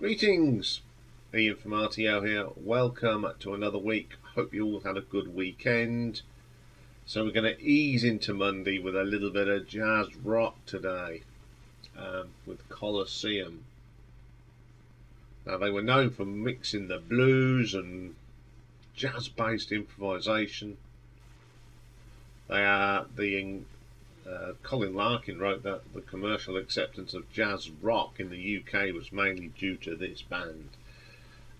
Greetings, Iain from RTO here. Welcome to another week. Hope you all had a good weekend. So we're going to ease into Monday with a little bit of jazz rock today with Colosseum. Now they were known for mixing the blues and jazz-based improvisation. They are Colin Larkin wrote that the commercial acceptance of jazz rock in the UK was mainly due to this band.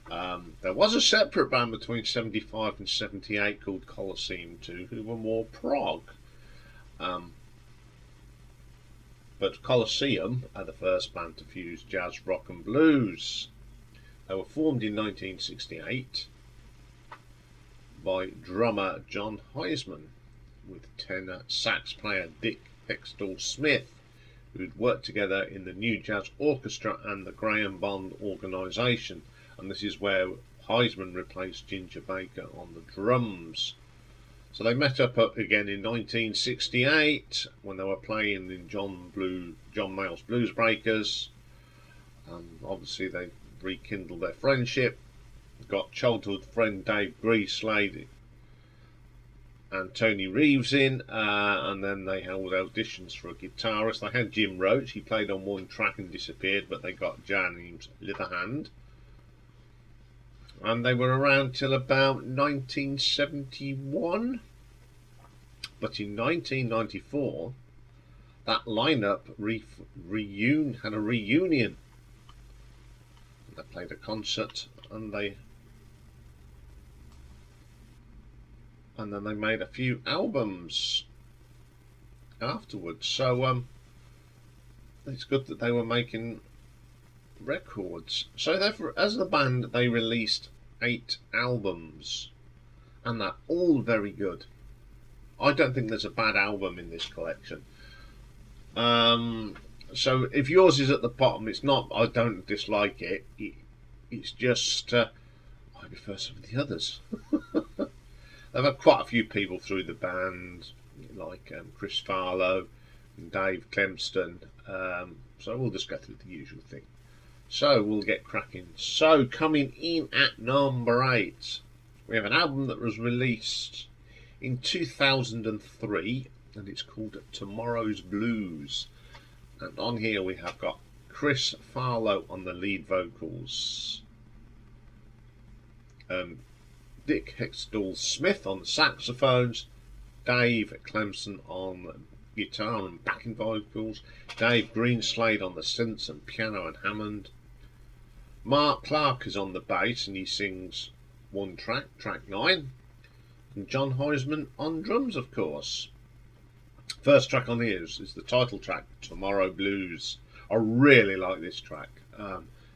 There was a separate band between 75 and 78 called Colosseum 2 who were more prog. But Colosseum are the first band to fuse jazz, rock and blues. They were formed in 1968 by drummer John Heisman with tenor sax player Dick Hextall-Smith, who'd worked together in the New Jazz Orchestra and the Graham Bond organisation, and this is where Heisman replaced Ginger Baker on the drums. So they met up again in 1968 when they were playing in John Mayall's Blues Breakers. Obviously they rekindled their friendship, got childhood friend Dave Greaslade and Tony Reeves in, and then they held auditions for a guitarist. They had Jim Roach, he played on one track and disappeared, but they got James Litherhand. And they were around till about 1971. But in 1994, that lineup had a reunion. They played a concert and then they made a few albums afterwards. So it's good that they were making records. So as a band, they released 8 albums, and they're all very good. I don't think there's a bad album in this collection. So if yours is at the bottom, it's not, I don't dislike it. It's just I prefer some of the others. They've had quite a few people through the band, like Chris Farlow and Dave Clemston. So we'll just go through the usual thing. So we'll get cracking. So coming in at number 8, we have an album that was released in 2003, and it's called Tomorrow's Blues. And on here we have got Chris Farlow on the lead vocals, Dick Hextall-Smith on the saxophones, Dave Clemson on guitar and backing vocals, Dave Greenslade on the synths and piano and Hammond. Mark Clark is on the bass and he sings one track, track 9, and John Heisman on drums, of course. First track on here is the title track, Tomorrow Blues. I really like this track.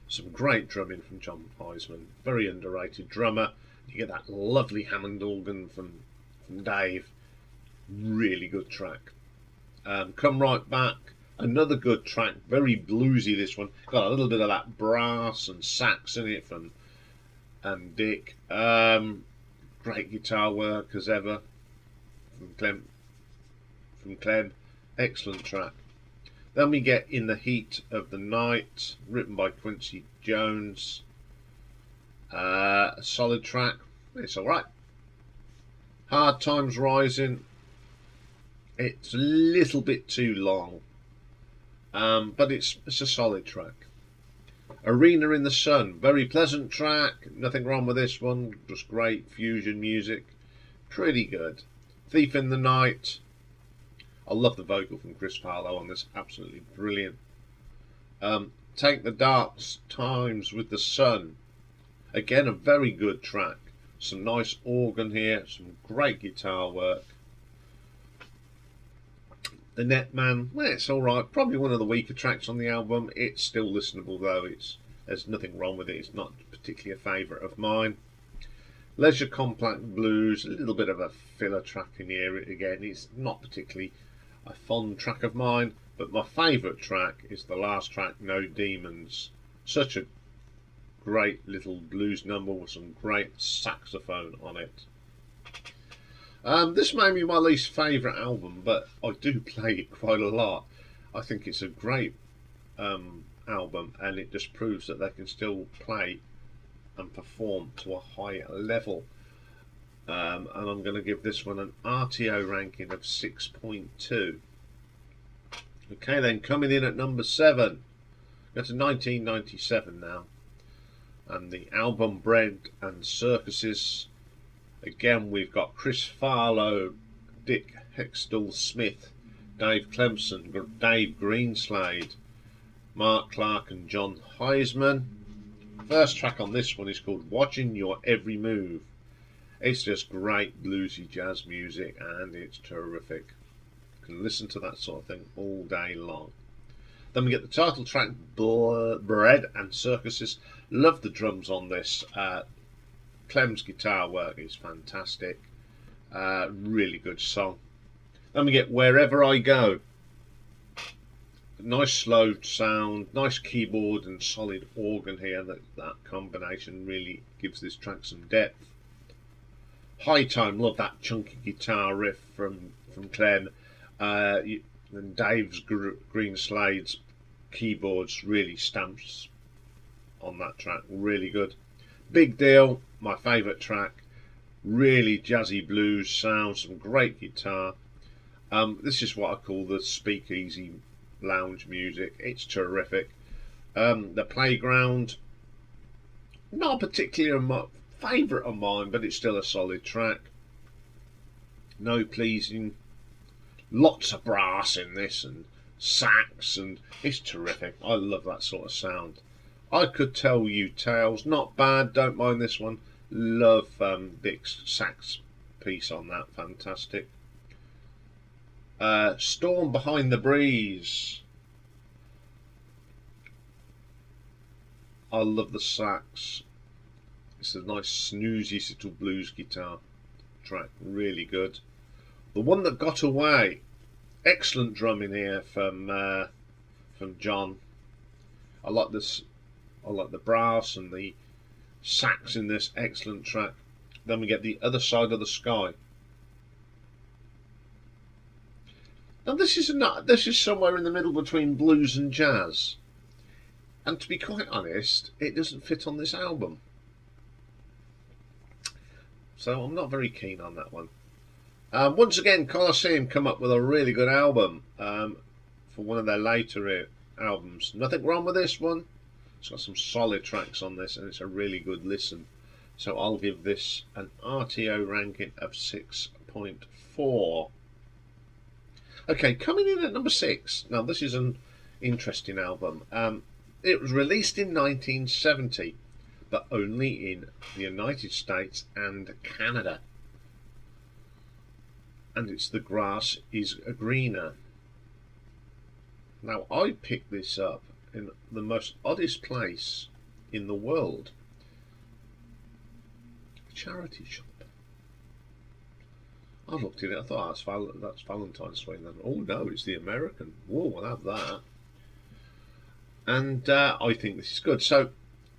Some great drumming from John Heisman, very underrated drummer. You get that lovely Hammond organ from Dave. Really good track. Come Right Back, another good track, very bluesy this one. Got a little bit of that brass and sax in it from Dick. Great guitar work as ever from Clem. Excellent track. Then we get In the Heat of the Night, written by Quincy Jones. A solid track. It's alright. Hard Times Rising. It's a little bit too long, but it's a solid track. Arena in the Sun, very pleasant track. Nothing wrong with this one. Just great fusion music. Pretty good. Thief in the Night. I love the vocal from Chris Farlow on this. Absolutely brilliant. Take the Dark Times with the Sun. Again, a very good track. Some nice organ here. Some great guitar work. The Netman. Well, it's alright. Probably one of the weaker tracks on the album. It's still listenable though. There's nothing wrong with it. It's not particularly a favourite of mine. Leisure Compact Blues. A little bit of a filler track in here. Again, it's not particularly a fond track of mine, but my favourite track is the last track, No Demons. Such a great little blues number with some great saxophone on it. This may be my least favourite album, but I do play it quite a lot. I think it's a great album, and it just proves that they can still play and perform to a high level. And I'm going to give this one an RTO ranking of 6.2. Okay, then coming in at number 7, that's 1997 now, and the album Bread and Circuses. Again, we've got Chris Farlow, Dick Hextall-Smith, Dave Clemson, Dave Greenslade, Mark Clark and John Heisman. First track on this one is called Watching Your Every Move. It's just great bluesy jazz music, and it's terrific. You can listen to that sort of thing all day long. Then we get the title track, Bread and Circuses. Love the drums on this. Clem's guitar work is fantastic. Really good song. Then we get Wherever I Go. Nice slow sound, nice keyboard and solid organ here. That combination really gives this track some depth. High Time, love that chunky guitar riff from Clem. And Dave's Greenslade's keyboards really stamps on that track. Really good. Big Deal, my favourite track. Really jazzy blues sound, some great guitar. This is what I call the speakeasy lounge music. It's terrific. The Playground, not particularly a favourite of mine, but it's still a solid track. No Pleasing, lots of brass in this and sax, and it's terrific. I love that sort of sound. I Could Tell You Tales, not bad, don't mind this one. Love Dick's sax piece on that, fantastic. Storm Behind the Breeze. I love the sax. It's a nice snoozy little blues guitar track, really good. The One That Got Away, excellent drumming here from John. I like this. I like the brass and the sax in this, excellent track. Then we get The Other Side of the Sky. Now this is somewhere in the middle between blues and jazz, and to be quite honest, it doesn't fit on this album, so I'm not very keen on that one. Once again, Colosseum come up with a really good album for one of their later albums. Nothing wrong with this one. It's got some solid tracks on this, and it's a really good listen. So I'll give this an RTO ranking of 6.4. Okay, coming in at number 6. Now this is an interesting album. It was released in 1970, but only in the United States and Canada. And it's The Grass Is Greener. Now I picked this up in the most oddest place in the world. A charity shop. I looked at it, I thought that's Valentyne Suite. Oh no, it's the American. Whoa, I'll have that. And I think this is good. So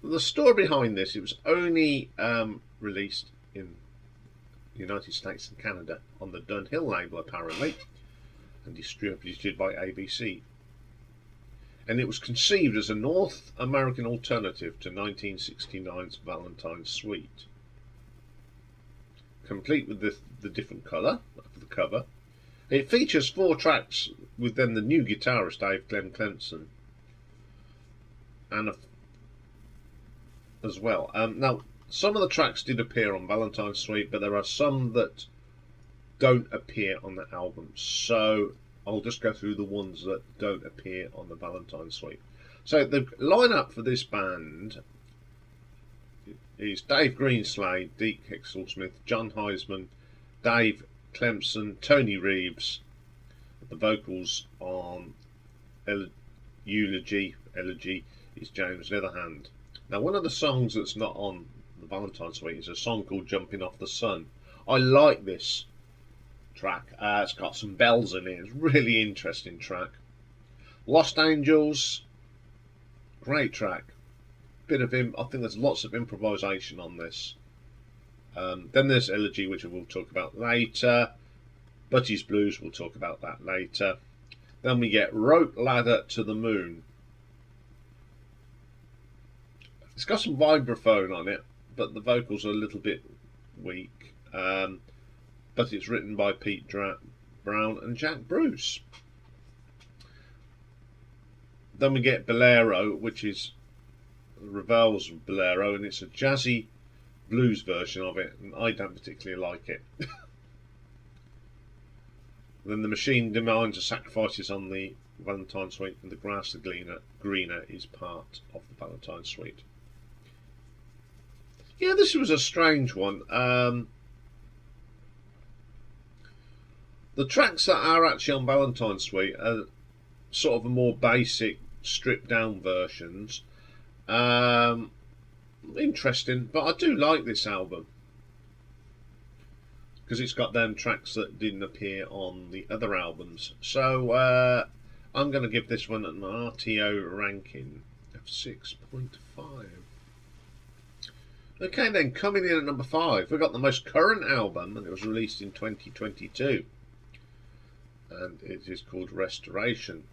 the story behind this, it was only released in the United States and Canada on the Dunhill label apparently, and distributed by ABC. And it was conceived as a North American alternative to 1969's Valentyne Suite. Complete with the different colour for the cover. It features 4 tracks with then the new guitarist Dave Clemson and as well. Now some of the tracks did appear on Valentyne Suite, but there are some that don't appear on the album, so I'll just go through the ones that don't appear on the Valentyne Suite. So the lineup for this band is Dave Greenslade, Dick Hextall-Smith, John Heisman, Dave Clemson, Tony Reeves. The vocals on Elegy is James Leatherhand. Now one of the songs that's not on the Valentyne Suite is a song called Jumping Off the Sun. I like this track. It's got some bells in it. It's a really interesting track. Lost Angels, great track. Bit of I think there's lots of improvisation on this. Then there's Elegy, which we'll talk about later. Budgie's Blues, we'll talk about that later. Then we get Rope Ladder to the Moon. It's got some vibraphone on it, but the vocals are a little bit weak. But it's written by Pete Brown and Jack Bruce. Then we get Bolero, which is Ravel's Bolero, and it's a jazzy blues version of it, and I don't particularly like it. Then the machine demands a sacrifices on the Valentyne Suite, and the grass the greener is part of the Valentyne Suite. Yeah, this was a strange one. The tracks that are actually on Valentyne Suite are sort of a more basic, stripped down versions. Interesting, but I do like this album because it's got them tracks that didn't appear on the other albums. So I'm going to give this one an RTO ranking of 6.5. Okay, then coming in at number 5, we've got the most current album, and it was released in 2022, and it is called Restoration.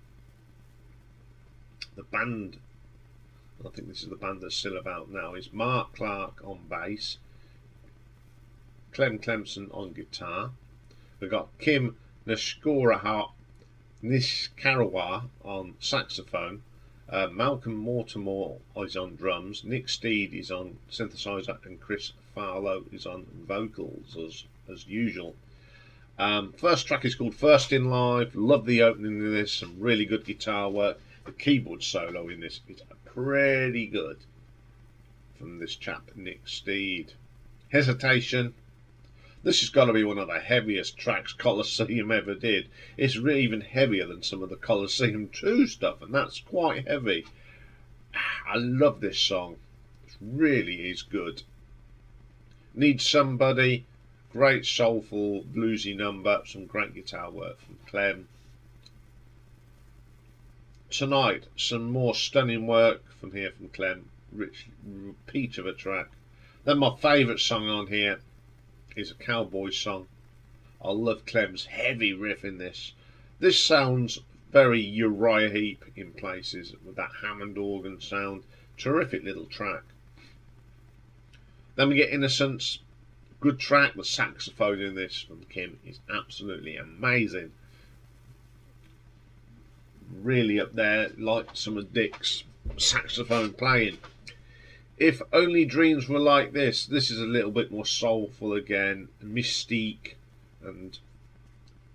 The band, I think this is the band that's still about now, is Mark Clark on bass, Clem Clemson on guitar. We've got Kim Nishkarawa on saxophone, Malcolm Mortimer is on drums, Nick Steed is on synthesizer, and Chris Farlow is on vocals as usual. First track is called First in Live. Love the opening of this, some really good guitar work. The keyboard solo in this is pretty good from this chap Nick Steed. Hesitation. This has got to be one of the heaviest tracks Colosseum ever did. It's really even heavier than some of the Colosseum 2 stuff, and that's quite heavy. I love this song. It really is good. Need Somebody. Great soulful bluesy number. Some great guitar work from Clem. Tonight, some more stunning work from Clem. Rich repeat of a track. Then my favourite song on here is a cowboy song. I love Clem's heavy riff in this. This sounds very Uriah Heep in places with that Hammond organ sound. Terrific little track. Then we get Innocence. Good track. The saxophone in this from Kim is absolutely amazing. Really up there, like some of Dick's saxophone playing. If Only Dreams Were Like This is a little bit more soulful again, mystique, and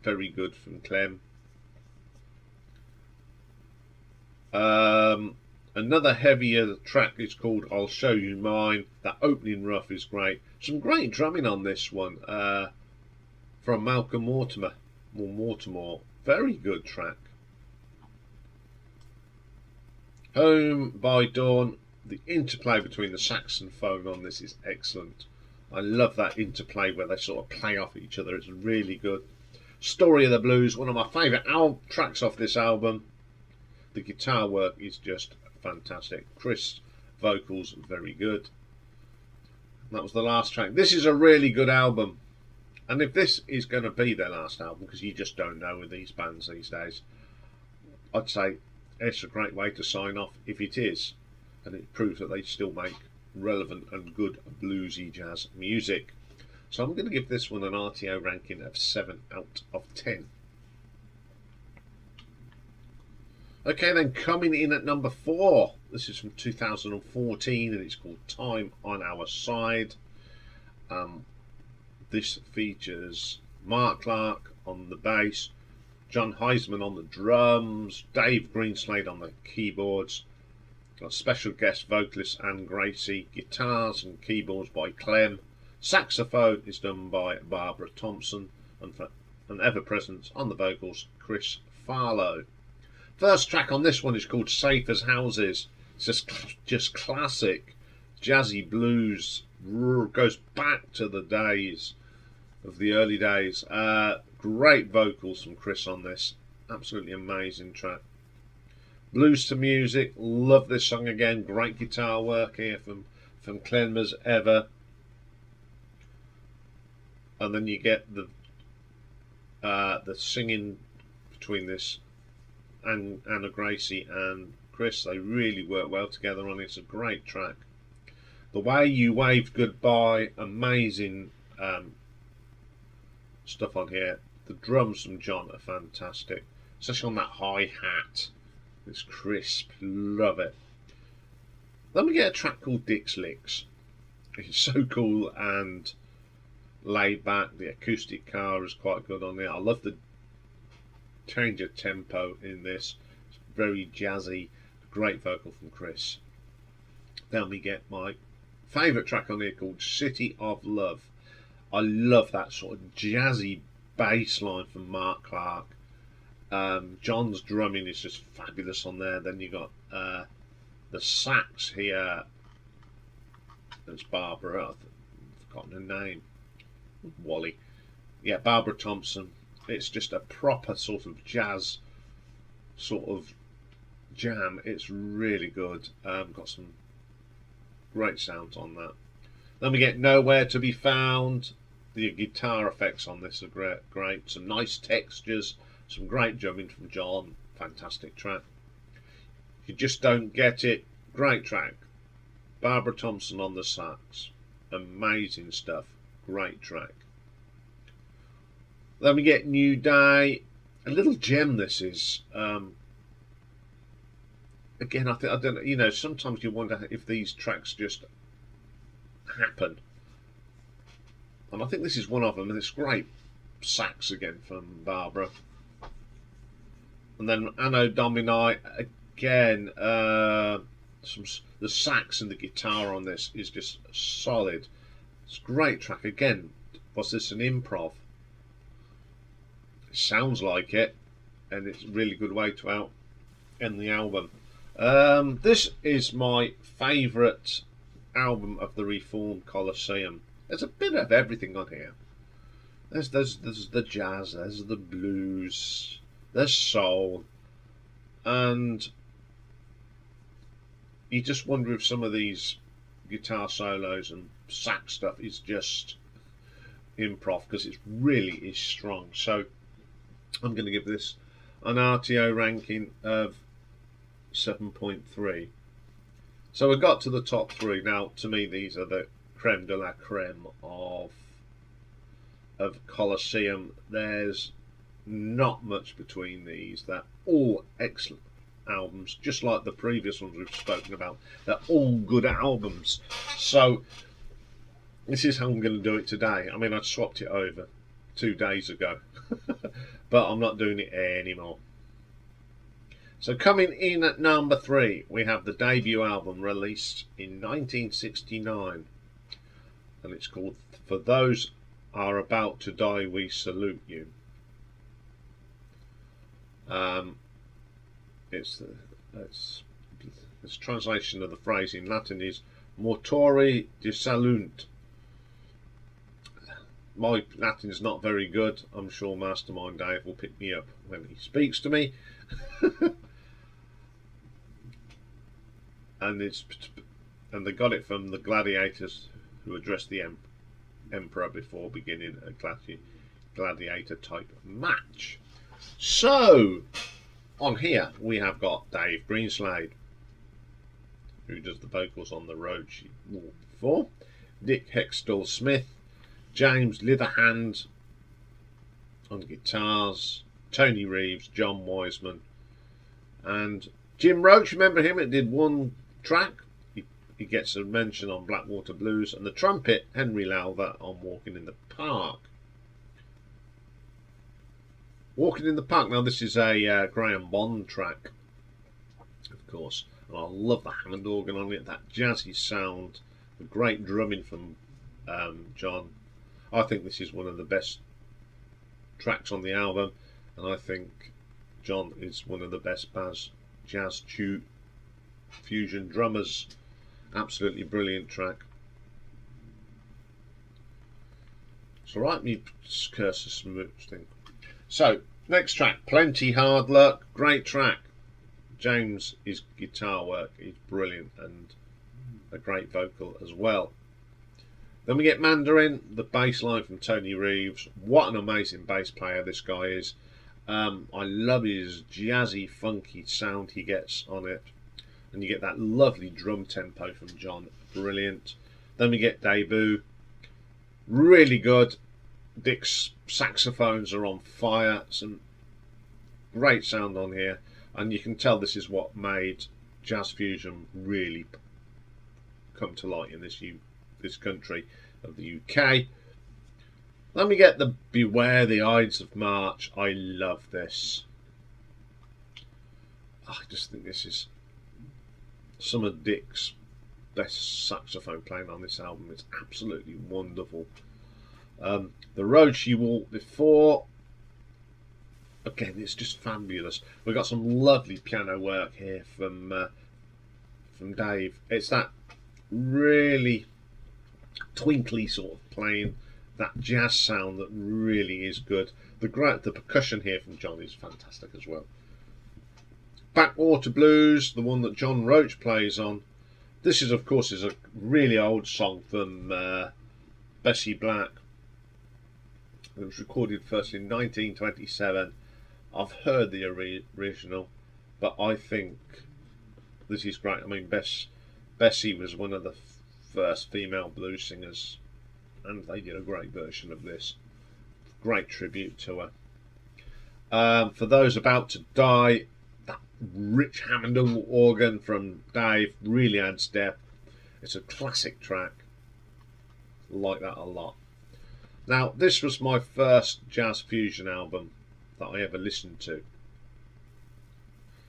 very good from Clem. Another heavier track is called I'll Show You Mine. That opening rough is great. Some great drumming on this one from Malcolm Mortimer. Very good track. Home by Dawn. The interplay between the saxophone on this is excellent. I love that interplay where they sort of play off each other. It's really good. Story of the Blues, one of my favourite tracks off this album. The guitar work is just fantastic. Chris vocals very good. And that was the last track. This is a really good album. And if this is going to be their last album, because you just don't know with these bands these days, I'd say it's a great way to sign off if it is. And it proves that they still make relevant and good bluesy jazz music. So I'm going to give this one an RTO ranking of 7 out of 10. Okay, then coming in at number 4. This is from 2014 and it's called Time on Our Side. This features Mark Clark on the bass, John Heisman on the drums, Dave Greenslade on the keyboards, got special guest vocalist Anne Gracie, guitars and keyboards by Clem, saxophone is done by Barbara Thompson, and ever-present on the vocals Chris Farlow. First track on this one is called Safe as Houses. It's just classic jazzy blues, goes back to the days of the early days. Great vocals from Chris on this, absolutely amazing track. Blues to Music, love this song again. Great guitar work here from Clem as ever. And then you get the singing between this and Anna Gracie and Chris. They really work well together on it. It's a great track. The Way You Waved Goodbye, amazing stuff on here. The drums from John are fantastic, especially on that high hat. It's crisp, love it. Then we get a track called Dick's Licks. It's so cool and laid back. The acoustic guitar is quite good on there. I love the change of tempo in this. It's very jazzy. Great vocal from Chris. Then we get my favourite track on here called City of Love. I love that sort of jazzy bass line from Mark Clark. John's drumming is just fabulous on there. Then you got the sax here. It's Barbara. I've forgotten her name. Wally. Yeah, Barbara Thompson. It's just a proper sort of jazz sort of jam. It's really good. Got some great sounds on that. Then we get Nowhere to Be Found. The guitar effects on this are great. Some nice textures, some great drumming from John. Fantastic track. You Just Don't Get It. Great track. Barbara Thompson on the sax. Amazing stuff. Great track. Then we get New Day. A little gem this is. Again, I don't. You know, sometimes you wonder if these tracks just happen, and I think this is one of them. And it's great sax again from Barbara. And then Anno Domini again. The sax and the guitar on this is just solid. It's a great track again. Was this an improv? It sounds like it, and it's a really good way to end the album. This is my favourite album of the Reformed Colosseum. There's a bit of everything on here. There's the jazz, there's the blues, there's soul, and you just wonder if some of these guitar solos and sax stuff is just improv, because it really is strong. So I'm going to give this an RTO ranking of 7.3. So we got to the top three. Now, to me, these are the creme de la creme of Colosseum. There's not much between these. They're all excellent albums, just like the previous ones we've spoken about. They're all good albums. So this is how I'm going to do it today. I mean, I swapped it over 2 days ago, but I'm not doing it anymore. So coming in at number 3, we have the debut album released in 1969, and it's called For Those Are About to Die We Salute You. Its translation of the phrase in Latin is Mortori de Salunt. My Latin is not very good. I'm sure Mastermind Dave will pick me up when he speaks to me. And they got it from the gladiators who addressed the emperor before beginning a gladiator type match. So on here we have got Dave Greenslade, who does the vocals on The Road She Walked Before, Dick Hextall Smith, James Litherhand on guitars, Tony Reeves, John Wiseman, and Jim Roach. Remember him? It did one track. He gets a mention on Blackwater Blues, and the trumpet, Henry Lowther, on Walking in the Park. Walking in the Park. Now this is a Graham Bond track, of course, and I love the Hammond organ on it, that jazzy sound, the great drumming from John. I think this is one of the best tracks on the album, and I think John is one of the best jazz fusion drummers. Absolutely brilliant track. It's alright, me curse a smooth thing. So next track, Plenty Hard Luck. Great track. James, his guitar work is brilliant, and a great vocal as well. Then we get Mandarin, the bass line from Tony Reeves. What an amazing bass player this guy is. I love his jazzy, funky sound he gets on it. And you get that lovely drum tempo from John. Brilliant. Then we get Debut. Really good. Dick's saxophones are on fire. Some great sound on here. And you can tell this is what made jazz fusion really come to light in this country of the UK. Then we get the Beware the Ides of March. I love this. I just think this is some of Dick's best saxophone playing on this album. It's absolutely wonderful. The Road She Walked Before, again, it's just fabulous. We've got some lovely piano work here from Dave. It's that really twinkly sort of playing, that jazz sound that really is good. The percussion here from John is fantastic as well. Backwater Blues, the one that John Roach plays on. This is, of course, is a really old song from Bessie Black. It was recorded first in 1927. I've heard the original, but I think this is great. I mean, Bessie was one of the first female blues singers, and they did a great version of this. Great tribute to her. For Those About to Die, that rich Hammond organ from Dave really adds depth. It's a classic track. I like that a lot. Now, this was my first jazz fusion album that I ever listened to.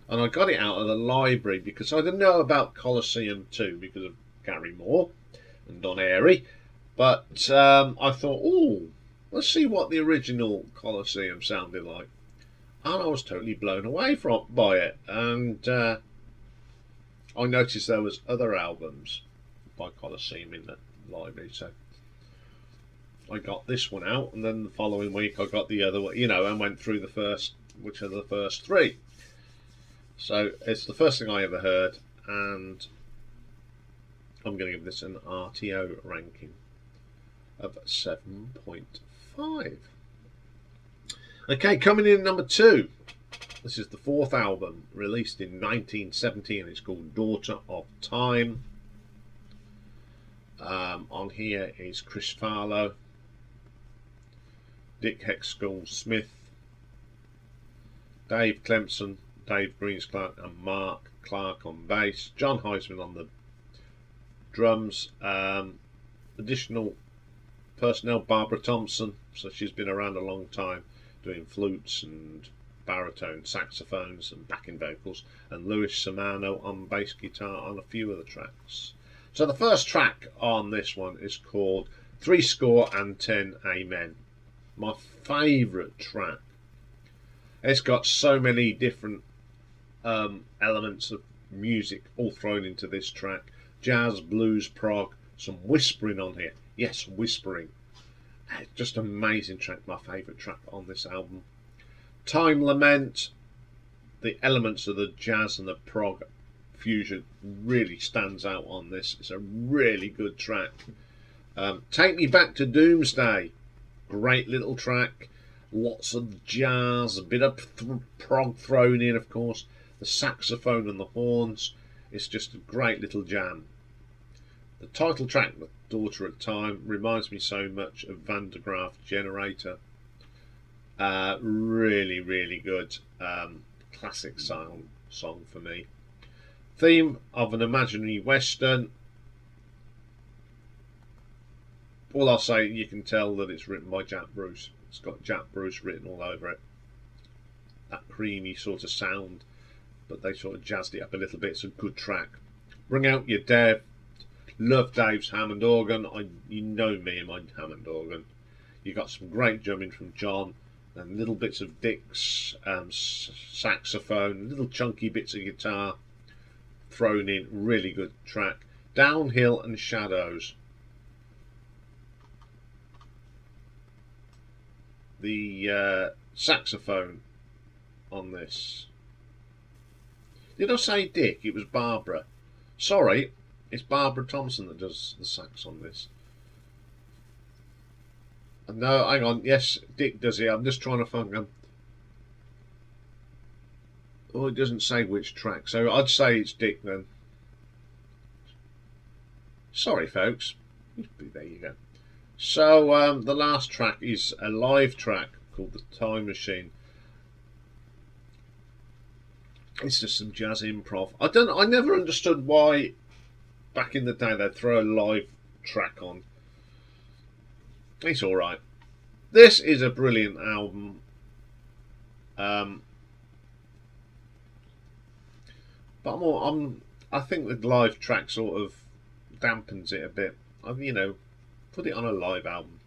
And I got it out of the library because I didn't know about Colosseum 2 because of Gary Moore and Don Airey. But I thought, oh, let's see what the original Colosseum sounded like. And I was totally blown away by it. And I noticed there was other albums by Colosseum in the library. So I got this one out, and then the following week I got the other one, and went through the first, which are the first three. So it's the first thing I ever heard, and I'm going to give this an RTO ranking of 7.5. Okay, coming in number 2. This is the 4th album, released in 1970, and it's called Daughter of Time. On here is Chris Farlow, Dick Hextall-Smith, Dave Clemson, Dave Greensclark and Mark Clark on bass, John Heisman on the drums, additional personnel, Barbara Thompson, so she's been around a long time doing flutes and baritone saxophones and backing vocals, and Louis Samano on bass guitar on a few of the tracks. So the first track on this one is called 70 Amen. My favourite track. It's got so many different elements of music all thrown into this track. Jazz, blues, prog, some whispering on here. Yes, whispering. Just an amazing track. My favourite track on this album. Time Lament. The elements of the jazz and the prog fusion really stands out on this. It's a really good track. Take Me Back to Doomsday. Great little track. Lots of jazz, a bit of prog thrown in, of course. The saxophone and the horns. It's just a great little jam. The title track, The Daughter of Time, reminds me so much of Van der Graaf Generator. Really, really good. Classic song for me. Theme of an Imaginary Western. All I'll say, you can tell that it's written by Jack Bruce. It's got Jack Bruce written all over it. That creamy sort of sound, but they sort of jazzed it up a little bit. It's a good track. Bring Out Your Dead. Love Dave's Hammond organ. You know me and my Hammond organ. You got some great drumming from John, and little bits of Dick's saxophone, little chunky bits of guitar thrown in. Really good track. Downhill and Shadows. The saxophone on this. Did I say Dick? It was Barbara. Sorry, it's Barbara Thompson that does the sax on this. No, hang on. Yes, Dick does it. I'm just trying to find them. Oh, it doesn't say which track, so I'd say it's Dick then. Sorry, folks. There you go. So the last track is a live track called The Time Machine. It's just some jazz improv. I never understood why back in the day they'd throw a live track on. It's alright. This is a brilliant album. But I think the live track sort of dampens it a bit. Put it on a live album.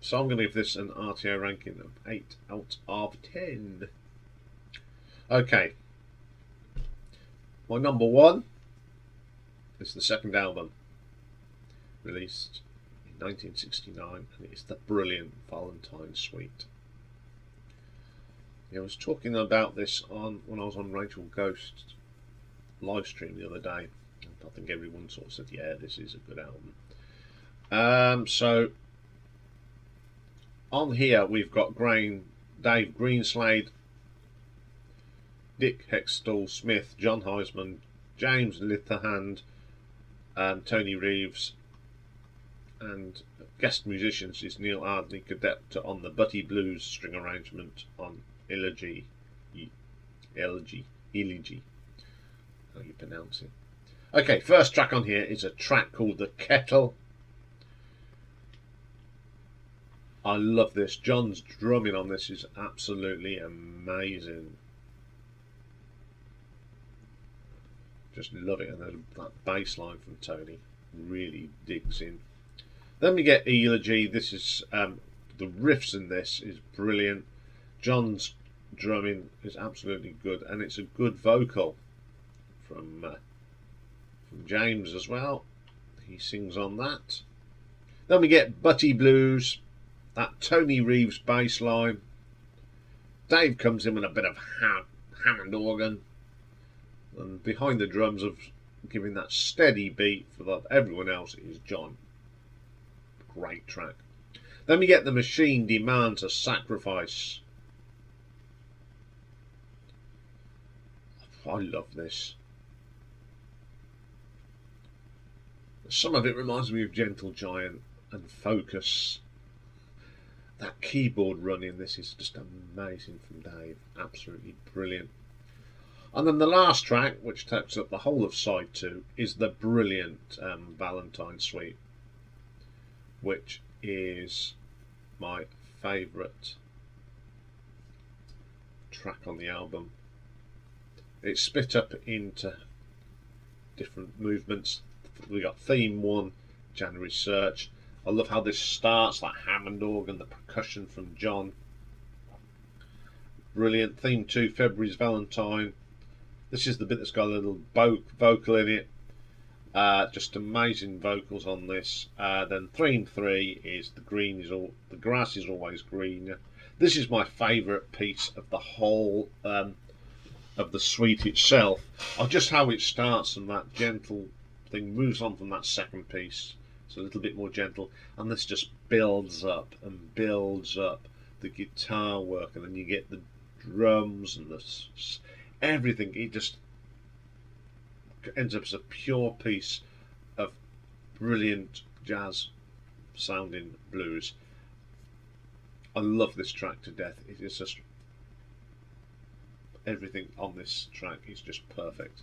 So I'm going to give this an RTO ranking of 8 out of 10. Okay. My number 1 is the second album, released in 1969, and it's the brilliant Valentyne Suite. I was talking about this when I was on Rachel Ghost's live stream the other day. I think everyone sort of said, yeah, this is a good album. So on here we've got Dave Greenslade, Dick Hextall Smith, John Heisman, James Litherhand, Tony Reeves, and guest musicians is Neil Ardney Cadet on the Butty Blues string arrangement on Elegy, how you pronounce it. Okay, first track on here is a track called The Kettle. I love this. John's drumming on this is absolutely amazing. Just love it. And then that bass line from Tony really digs in. Then we get Elegy. This is the riffs in this is brilliant. John's drumming is absolutely good, and it's a good vocal from James as well. He sings on that. Then we get Butty Blues, that Tony Reeves bass line. Dave comes in with a bit of Hammond organ, and behind the drums of giving that steady beat for that everyone else is John. Great track. Then we get The Machine Demands a Sacrifice. I love this. Some of it reminds me of Gentle Giant and Focus. That keyboard run in this is just amazing from Dave. Absolutely brilliant. And then the last track, which takes up the whole of side 2, is the brilliant Valentyne Suite, which is my favourite track on the album. It's split up into different movements. We got theme 1, January Search. I love how this starts, that Hammond organ, the percussion from John. Brilliant. Theme 2, February's Valentine. This is the bit that's got a little vocal in it. Just amazing vocals on this. Then theme 3 is the grass is always greener. This is my favourite piece of the whole of the suite itself. Just how it starts and that gentle thing moves on from that second piece. It's a little bit more gentle, and this just builds up and builds up the guitar work, and then you get the drums and everything. It just ends up as a pure piece of brilliant jazz sounding blues. I love this track to death. It is just everything on this track is just perfect.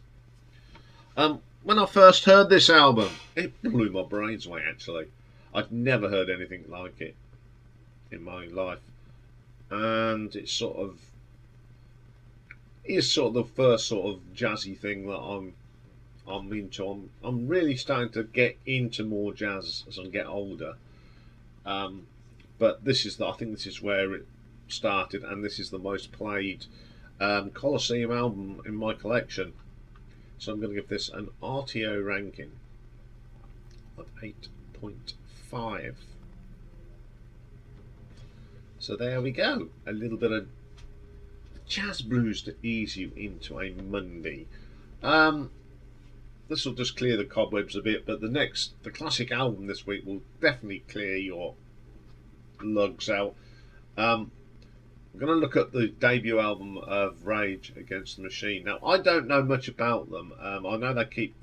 When I first heard this album, it blew my brains away. Actually, I'd never heard anything like it in my life, and it's sort of the first sort of jazzy thing that I'm into. I'm really starting to get into more jazz as I get older. But I think this is where it started, and this is the most played Colosseum album in my collection. So I'm going to give this an RTO ranking of 8.5. So there we go. A little bit of jazz blues to ease you into a Monday. This will just clear the cobwebs a bit, but the classic album this week will definitely clear your lugs out. I'm going to look at the debut album of Rage Against the Machine. Now, I don't know much about them. I know they keep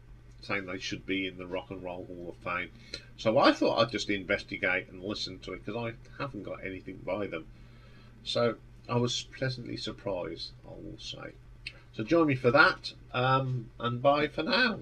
saying they should be in the Rock and Roll Hall of Fame. So I thought I'd just investigate and listen to it, because I haven't got anything by them. So I was pleasantly surprised, I will say. So join me for that, and bye for now.